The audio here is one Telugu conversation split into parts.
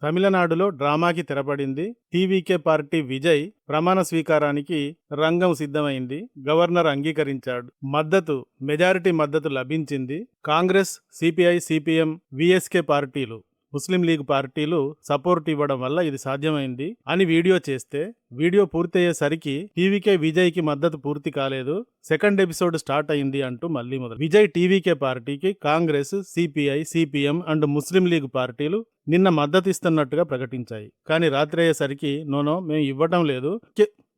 తమిళనాడులో డ్రామాకి తెరపడింది. టీవీకే పార్టీ విజయ్ ప్రమాణ స్వీకారానికి రంగం సిద్ధమైంది. గవర్నర్ అంగీకరించాడు. మెజారిటీ మద్దతు లభించింది. కాంగ్రెస్, సిపిఐ, సిపిఎం, విఎస్కే పార్టీలు, ముస్లిం లీగ్ పార్టీలు సపోర్ట్ ఇవ్వడం వల్ల ఇది సాధ్యమైంది అని వీడియో చేస్తే, వీడియో పూర్తయ్యేసరికి టీవీకే విజయ్కి మద్దతు పూర్తి కాలేదు, సెకండ్ ఎపిసోడ్ స్టార్ట్ అయింది అంటూ మళ్ళీ మొదలు. విజయ్ టీవీకే పార్టీకి Congress, CPI, CPM and Muslim league పార్టీలు నిన్న మద్దతు ఇస్తున్నట్టుగా ప్రకటించాయి. కానీ రాత్రి అయ్యేసరికి నోనో మేము ఇవ్వటం లేదు,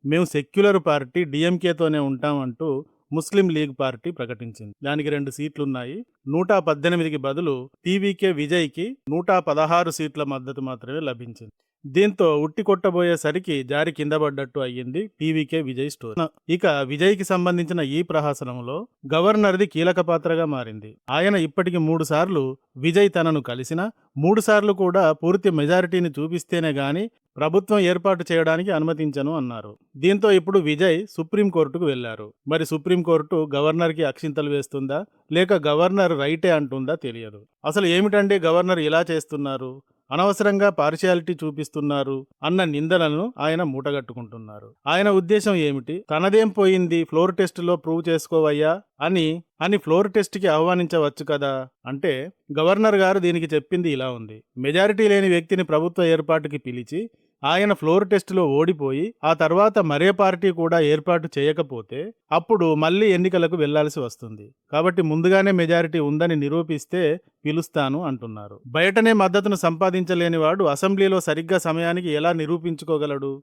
మేము సెక్యులర్ పార్టీ డిఎంకేతోనే ఉంటాం అంటూ ముస్లిం లీగ్ పార్టీ ప్రకటించింది. దానికి 2 సీట్లున్నాయి. 118కి బదులు టీవీకే విజయ్కి 116 సీట్ల మద్దతు మాత్రమే లభించింది. దీంతో ఉట్టి కొట్టబోయేసరికి జారి కింద పడ్డట్టు అయ్యింది టీవీకే విజయ్ స్టోరీ. ఇక విజయ్కి సంబంధించిన ఈ ప్రహసనంలో గవర్నర్ది కీలక పాత్రగా మారింది. ఆయన ఇప్పటికి 3 సార్లు విజయ్ తనను కలిసినా 3 సార్లు కూడా పూర్తి మెజారిటీని చూపిస్తేనే గాని ప్రభుత్వం ఏర్పాటు చేయడానికి అనుమతించను అన్నారు. దీంతో ఇప్పుడు విజయ్ సుప్రీంకోర్టుకు వెళ్లారు. మరి సుప్రీంకోర్టు గవర్నర్కి అక్షింతలు వేస్తుందా లేక గవర్నర్ రైటే అంటుందా తెలియదు. అసలు ఏమిటండి గవర్నర్ ఇలా చేస్తున్నారు, అనవసరంగా పార్షియాలిటీ చూపిస్తున్నారు అన్న నిందలను ఆయన మూటగట్టుకుంటున్నారు. ఆయన ఉద్దేశం ఏమిటి? తనదేం పోయింది, ఫ్లోర్ టెస్టులో ప్రూవ్ చేసుకోవయ్యా అని ఫ్లోర్ టెస్ట్కి ఆహ్వానించవచ్చు కదా అంటే, గవర్నర్ గారు దీనికి చెప్పింది ఇలా ఉంది. మెజారిటీ లేని వ్యక్తిని ప్రభుత్వ ఏర్పాటుకి పిలిచి ఆయన ఫ్లోర్ టెస్టులో ఓడిపోయి ఆ తర్వాత మరే పార్టీ కూడా ఏర్పాటు చేయకపోతే అప్పుడు మళ్ళీ ఎన్నికలకు వెళ్లాల్సి వస్తుంది. కాబట్టి ముందుగానే మెజారిటీ ఉందని నిరూపిస్తే పిలుస్తాను అంటున్నారు. బయటనే మద్దతును సంపాదించలేని వాడు అసెంబ్లీలో సరిగ్గా సమయానికి ఎలా నిరూపించుకోగలడు?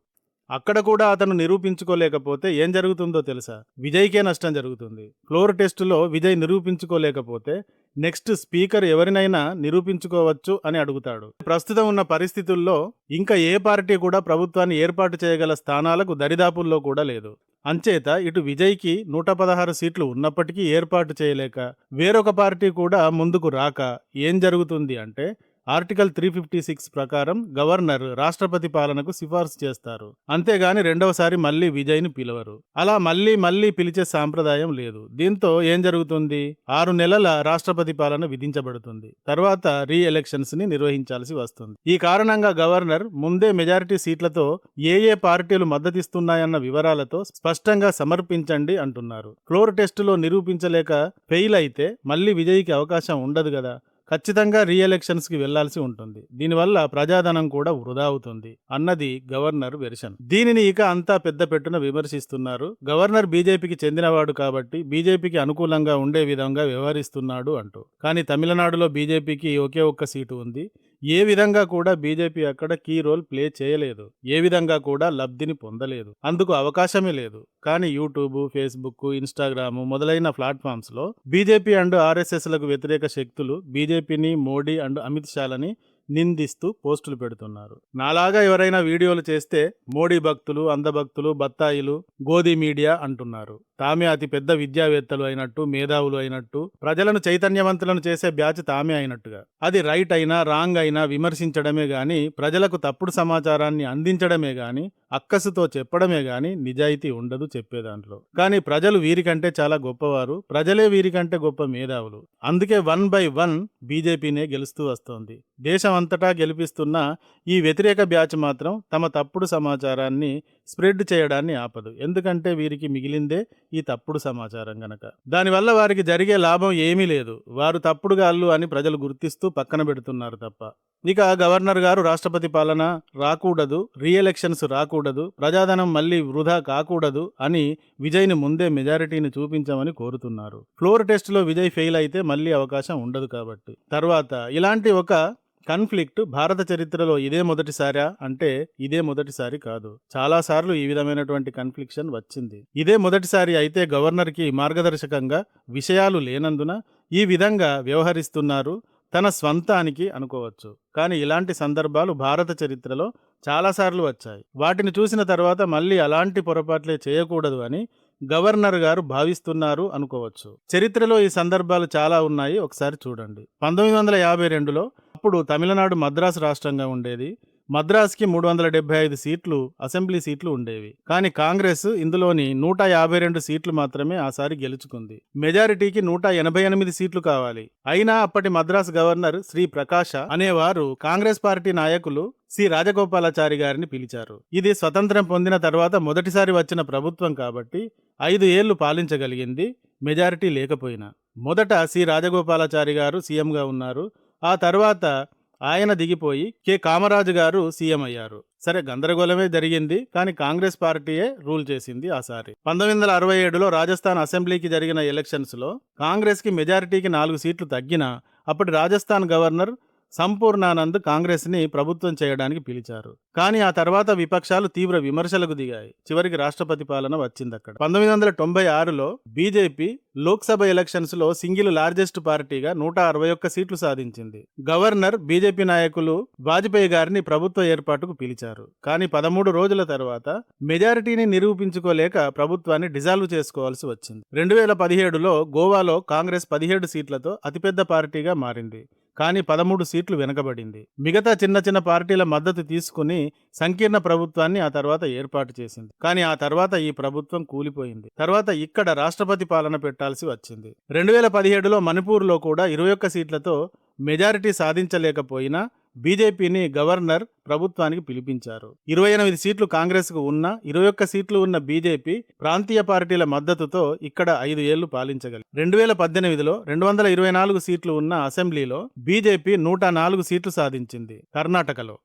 అక్కడ కూడా అతను నిరూపించుకోలేకపోతే ఏం జరుగుతుందో తెలుసా? విజయ్కే నష్టం జరుగుతుంది. ఫ్లోర్ టెస్టులో విజయ్ నిరూపించుకోలేకపోతే నెక్స్ట్ స్పీకర్ ఎవరినైనా నిరూపించుకోవచ్చు అని అడుగుతాడు. ప్రస్తుతం ఉన్న పరిస్థితుల్లో ఇంకా ఏ పార్టీ కూడా ప్రభుత్వాన్ని ఏర్పాటు చేయగల స్థానాలకు దరిదాపుల్లో కూడా లేదు. అంచేత ఇటు విజయ్కి 116 సీట్లు ఉన్నప్పటికీ ఏర్పాటు చేయలేక, వేరొక పార్టీ కూడా ముందుకు రాక ఏం జరుగుతుంది అంటే, ఆర్టికల్ 356 ప్రకారం గవర్నర్ రాష్ట్రపతి పాలనకు సిఫార్సు చేస్తారు. అంతేగాని రెండవసారి మళ్లీ విజయ్ని పిలవరు. అలా మళ్లీ పిలిచే సాంప్రదాయం లేదు. దీంతో ఏం జరుగుతుంది? 6 నెలల రాష్ట్రపతి పాలన విధించబడుతుంది. తర్వాత రీ ఎలక్షన్స్ ని నిర్వహించాల్సి వస్తుంది. ఈ కారణంగా గవర్నర్ ముందే మెజారిటీ సీట్లతో ఏ పార్టీలు మద్దతిస్తున్నాయన్న వివరాలతో స్పష్టంగా సమర్పించండి అంటున్నారు. ఫ్లోర్ టెస్టులో నిరూపించలేక ఫెయిల్ అయితే మళ్లీ విజయ్కి అవకాశం ఉండదు కదా. ఖచ్చితంగా రీఎలక్షన్స్ కి వెళ్లాల్సి ఉంటుంది. దీనివల్ల ప్రజాధనం కూడా వృధా అవుతుంది అన్నది గవర్నర్ వెర్షన్. దీనిని ఇక అంతా పెద్ద పెట్టున విమర్శిస్తున్నారు. గవర్నర్ బీజేపీకి చెందినవాడు కాబట్టి బీజేపీకి అనుకూలంగా ఉండే విధంగా వ్యవహరిస్తున్నాడు అంటూ. కానీ తమిళనాడులో బీజేపీకి ఒకే ఒక్క సీటు ఉంది. ఏ విధంగా కూడా బీజేపీ అక్కడ కీ రోల్ ప్లే చేయలేదు. ఏ విధంగా కూడా లబ్ధిని పొందలేదు. అందుకు అవకాశమే లేదు. కానీ యూట్యూబ్, ఫేస్బుక్, ఇన్స్టాగ్రామ్ మొదలైన ప్లాట్ఫామ్స్ లో బీజేపీ అండ్ ఆర్ఎస్ఎస్ లకు వ్యతిరేక శక్తులు బీజేపీని, మోడీ అండ్ అమిత్ షాలని నిందిస్తూ పోస్టులు పెడుతున్నారు. నాలాగా ఎవరైనా వీడియోలు చేస్తే మోడీ భక్తులు, అందభక్తులు, బత్తాయిలు, గోధి మీడియా అంటున్నారు. తామే అతి పెద్ద విద్యావేత్తలు అయినట్టు, మేధావులు అయినట్టు, ప్రజలను చైతన్యవంతులను చేసే బ్యాచ్ తామే అయినట్టుగా. అది రైట్ అయినా రాంగ్ అయినా విమర్శించడమే గాని, ప్రజలకు తప్పుడు సమాచారాన్ని అందించడమే గాని, అక్కసుతో చెప్పడమే గాని నిజాయితీ ఉండదు చెప్పేదాంట్లో. కానీ ప్రజలు వీరికంటే చాలా గొప్పవారు, ప్రజలే వీరికంటే గొప్ప మేధావులు. అందుకే 1 by 1 బీజేపీనే గెలుస్తూ వస్తోంది. దేశం అంతటా గెలిపిస్తున్న ఈ వ్యతిరేక బ్యాచ్ మాత్రం తమ తప్పుడు సమాచారాన్ని స్ప్రెడ్ చేయడాన్ని ఆపదు. ఎందుకంటే వీరికి మిగిలిందే ఈ తప్పుడు సమాచారం గనక. దానివల్ల వారికి జరిగే లాభం ఏమీ లేదు. వారు తప్పుడుగాళ్ళు అని ప్రజలు గుర్తిస్తూ పక్కన పెడుతున్నారు తప్ప. ఇక గవర్నర్ గారు రాష్ట్రపతి పాలన రాకూడదు, రీఎలక్షన్స్ రాకూడదు, ప్రజాధనం మళ్లీ వృధా కాకూడదు అని విజయ్ని ముందే మెజారిటీని చూపించమని కోరుతున్నారు. ఫ్లోర్ టెస్టులో విజయ్ ఫెయిల్ అయితే మళ్లీ అవకాశం ఉండదు కాబట్టి. తర్వాత ఇలాంటి ఒక కాన్ఫ్లిక్ట్ భారత చరిత్రలో ఇదే మొదటిసారా అంటే ఇదే మొదటిసారి కాదు. చాలా సార్లు ఈ విధమైనటువంటి కన్ఫ్లిక్షన్ వచ్చింది. ఇదే మొదటిసారి అయితే గవర్నర్కి మార్గదర్శకంగా విషయాలు లేనందున ఈ విధంగా వ్యవహరిస్తున్నారు, తన స్వంతానికి అనుకోవచ్చు. కానీ ఇలాంటి సందర్భాలు భారత చరిత్రలో చాలాసార్లు వచ్చాయి. వాటిని చూసిన తర్వాత మళ్ళీ అలాంటి పొరపాట్లే చేయకూడదు అని గవర్నర్ గారు భావిస్తున్నారు అనుకోవచ్చు. చరిత్రలో ఈ సందర్భాలు చాలా ఉన్నాయి, ఒకసారి చూడండి. 1952లో అప్పుడు తమిళనాడు మద్రాసు రాష్ట్రంగా ఉండేది. మద్రాస్కి 375 సీట్లు అసెంబ్లీ సీట్లు ఉండేవి. కానీ కాంగ్రెస్ ఇందులోని 152 సీట్లు మాత్రమే ఆసారి గెలుచుకుంది. మెజారిటీకి 188 సీట్లు కావాలి. అయినా అప్పటి మద్రాస్ గవర్నర్ శ్రీ ప్రకాశ అనేవారు కాంగ్రెస్ పార్టీ నాయకులు సి రాజగోపాలాచారి గారిని పిలిచారు. ఇది స్వతంత్రం పొందిన తర్వాత మొదటిసారి వచ్చిన ప్రభుత్వం కాబట్టి 5 ఏళ్లు పాలించగలిగింది, మెజారిటీ లేకపోయినా. మొదట సి రాజగోపాలాచారి గారు సీఎంగా ఉన్నారు. ఆ తర్వాత ఆయన దిగిపోయి కె కామరాజు గారు సీఎం అయ్యారు. సరే, గందరగోళమే జరిగింది, కానీ కాంగ్రెస్ పార్టీయే రూల్ చేసింది ఆసారి. 1967లో రాజస్థాన్ అసెంబ్లీకి జరిగిన ఎలక్షన్స్లో కాంగ్రెస్కి మెజారిటీకి 4 సీట్లు తగ్గినా అప్పటి రాజస్థాన్ గవర్నర్ సంపూర్ణానంద్ కాంగ్రెస్ని ప్రభుత్వం చేయడానికి పిలిచారు. కానీ ఆ తర్వాత విపక్షాలు తీవ్ర విమర్శలకు దిగాయి. చివరికి రాష్ట్రపతి పాలన వచ్చింది అక్కడ. 1996లో బీజేపీ లోక్సభ ఎలక్షన్స్లో సింగిల్ లార్జెస్ట్ పార్టీగా 161 సీట్లు సాధించింది. గవర్నర్ బీజేపీ నాయకులు వాజ్పేయి గారిని ప్రభుత్వ ఏర్పాటుకు పిలిచారు. కానీ 13 రోజుల తర్వాత మెజారిటీని నిరూపించుకోలేక ప్రభుత్వాన్ని డిజాల్వ్ చేసుకోవాల్సి వచ్చింది. 2017లో గోవాలో కాంగ్రెస్ 17 సీట్లతో అతిపెద్ద పార్టీగా మారింది. కానీ 13 సీట్లు వెనకబడింది. మిగతా చిన్న చిన్న పార్టీల మద్దతు తీసుకుని సంకీర్ణ ప్రభుత్వాన్ని ఆ తర్వాత ఏర్పాటు చేసింది. కానీ ఆ తర్వాత ఈ ప్రభుత్వం కూలిపోయింది. తర్వాత ఇక్కడ రాష్ట్రపతి పాలన పెట్టాల్సి వచ్చింది. 2017లో మణిపూర్లో కూడా 21 సీట్లతో మెజారిటీ సాధించలేకపోయినా బీజేపీని గవర్నర్ ప్రభుత్వానికి పిలిపించారు. 28 సీట్లు కాంగ్రెస్కు ఉన్న 21 సీట్లు ఉన్న బీజేపీ ప్రాంతీయ పార్టీల మద్దతుతో ఇక్కడ 5 ఏళ్లు పాలించగలిగింది. 2018లో 224 సీట్లు ఉన్న అసెంబ్లీలో బీజేపీ 104 సీట్లు సాధించింది. కర్ణాటకలో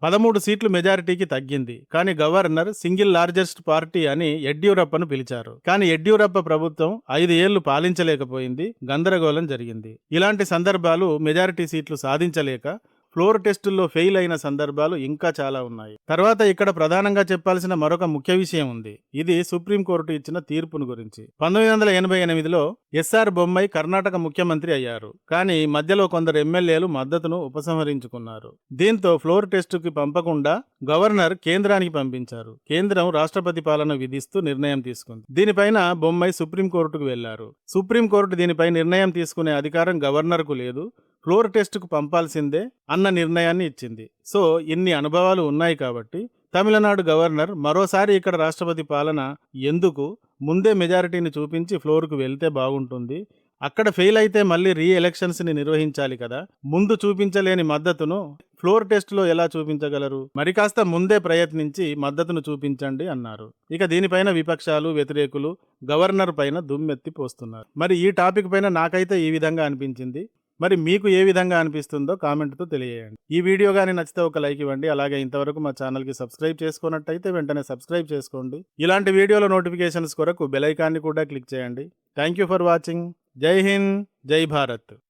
13 సీట్లు మెజారిటీకి తగ్గింది. కానీ గవర్నర్ సింగిల్ లార్జెస్ట్ పార్టీ అని యడ్యూరప్పను పిలిచారు. కానీ యడ్యూరప్ప ప్రభుత్వం 5 ఏళ్లు పాలించలేకపోయింది, గందరగోళం జరిగింది. ఇలాంటి సందర్భాలు మెజారిటీ సీట్లు సాధించలేక ఫ్లోర్ టెస్టుల్లో ఫెయిల్ అయిన సందర్భాలు ఇంకా చాలా ఉన్నాయి. తర్వాత ఇక్కడ ప్రధానంగా చెప్పాల్సిన మరొక ముఖ్య విషయం ఉంది. ఇది సుప్రీంకోర్టు ఇచ్చిన తీర్పును గురించి. 1988లో ఎస్ఆర్ బొమ్మాయి కర్ణాటక ముఖ్యమంత్రి అయ్యారు. కానీ మధ్యలో కొందరు ఎమ్మెల్యేలు మద్దతును ఉపసంహరించుకున్నారు. దీంతో ఫ్లోర్ టెస్టుకి పంపకుండా గవర్నర్ కేంద్రానికి పంపించారు. కేంద్రం రాష్ట్రపతి పాలన విధిస్తూ నిర్ణయం తీసుకుంది. దీనిపైన బొమ్మాయి సుప్రీంకోర్టుకు వెళ్లారు. సుప్రీంకోర్టు దీనిపై నిర్ణయం తీసుకునే అధికారం గవర్నర్కు లేదు, ఫ్లోర్ టెస్టుకు పంపాల్సిందే అన్న నిర్ణయాన్ని ఇచ్చింది. సో ఇన్ని అనుభవాలు ఉన్నాయి కాబట్టి తమిళనాడు గవర్నర్ మరోసారి ఇక్కడ రాష్ట్రపతి పాలన ఎందుకు, ముందే మెజారిటీని చూపించి ఫ్లోర్కు వెళ్తే బాగుంటుంది, అక్కడ ఫెయిల్ అయితే మళ్ళీ ఎలక్షన్స్ని నిర్వహించాలి కదా, ముందు చూపించలేని మద్దతును ఫ్లోర్ టెస్ట్లో ఎలా చూపించగలరు, మరి కాస్త ముందే ప్రయత్నించి మద్దతును చూపించండి అన్నారు. ఇక దీనిపైన విపక్షాలు, వ్యతిరేకులు గవర్నర్ పైన దుమ్మెత్తి పోస్తున్నారు. మరి ఈ టాపిక్ పైన నాకైతే ఈ విధంగా అనిపించింది. మరి మీకు ఏ విధంగా అనిపిస్తుందో కామెంట్తో తెలియజేయండి. ఈ వీడియో కానీ నచ్చితే ఒక లైక్ ఇవ్వండి. అలాగే ఇంతవరకు మా ఛానల్కి సబ్స్క్రైబ్ చేసుకున్నట్టయితే వెంటనే సబ్స్క్రైబ్ చేసుకోండి. ఇలాంటి వీడియోల నోటిఫికేషన్స్ కొరకు బెల్ ఐకాన్ని కూడా క్లిక్ చేయండి. Thank you for watching. జై హింద్, జై భారత్.